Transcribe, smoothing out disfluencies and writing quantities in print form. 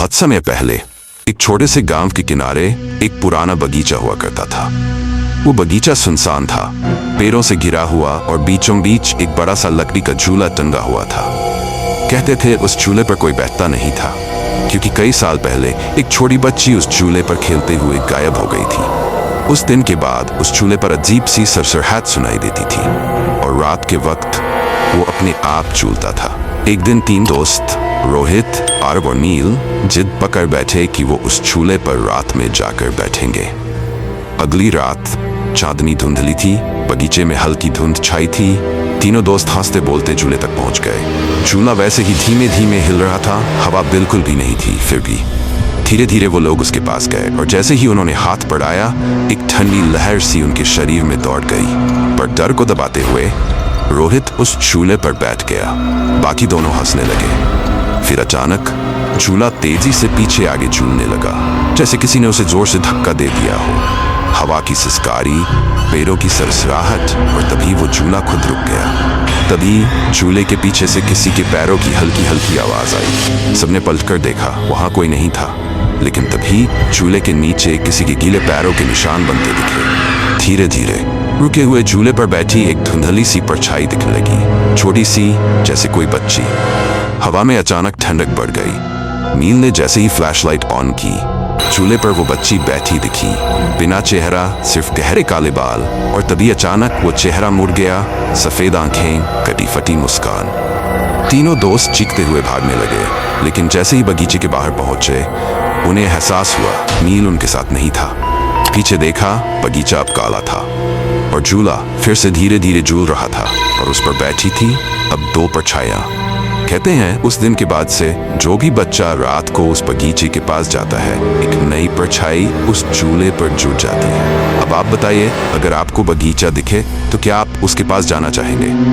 बहुत समय पहले एक छोटे से गांव के किनारे एक पुराना बगीचा हुआ करता था। वो बगीचा सुनसान था, पेड़ों से घिरा हुआ, और बीचों बीच एक बड़ा सा लकड़ी का झूला टंगा हुआ था। कहते थे उस झूले पर कोई बैठता नहीं था, क्योंकि कई साल पहले एक छोटी बच्ची उस झूले पर खेलते हुए गायब हो गई थी। उस दिन के बाद उस झूले पर अजीब सी सरसराहट सुनाई देती थी, और रात के वक्त वो अपने आप झूलता था। एक दिन 3 दोस्त रोहित, आरव और नील जिद पकड़ बैठे कि वो उस झूले पर रात में जाकर बैठेंगे। अगली रात चांदनी धुंधली थी, बगीचे में हल्की धुंध छाई थी। तीनों दोस्त हंसते बोलते झूले तक पहुंच गए। झूला वैसे ही धीमे धीमे हिल रहा था, हवा बिल्कुल भी नहीं थी। फिर भी धीरे धीरे वो लोग उसके पास गए, और जैसे ही उन्होंने हाथ बढ़ाया, एक ठंडी लहर सी उनके शरीर में दौड़ गई। पर डर को दबाते हुए रोहित उस झूले पर बैठ गया। बाकी दोनों हंसने लगे। फिर अचानक झूला तेजी से पीछे आगे झूलने लगा, जैसे किसी ने उसे जोर से धक्का दे दिया हो। हवा की सिसकारी, पेड़ों की सरसराहट, और तभी वो झूला खुद रुक गया। तभी झूले के पीछे से किसी के पैरों की हल्की हल्की आवाज आई। सबने पलटकर देखा, वहां कोई नहीं था। लेकिन तभी झूले के नीचे किसी के गीले पैरों के निशान बनते दिखे। धीरे धीरे रुके हुए झूले पर बैठी एक धुंधली सी परछाई दिखने लगी, छोटी सी, जैसे कोई बच्ची। हवा में अचानक ठंडक बढ़ गई। नील ने जैसे ही फ्लैशलाइट ऑन की, झूले पर वो बच्ची बैठी दिखी, बिना चेहरा, सिर्फ गहरे काले बाल। और तभी अचानक वो चेहरा मुड़ गया, सफेद आंखें, कटी फटी मुस्कान। तीनों दोस्त चीखते हुए भागने लगे, लेकिन जैसे ही बगीचे के बाहर पहुंचे, उन्हें एहसास हुआ नील उनके साथ नहीं था। पीछे देखा, बगीचा अब काला था, और झूला फिर से धीरे धीरे झूल रहा था, और उस पर बैठी थी अब 2 परछाइयां। कहते हैं उस दिन के बाद से जो भी बच्चा रात को उस बगीचे के पास जाता है, एक नई परछाई उस झूले पर जुट जाती है। अब आप बताइए, अगर आपको बगीचा दिखे तो क्या आप उसके पास जाना चाहेंगे?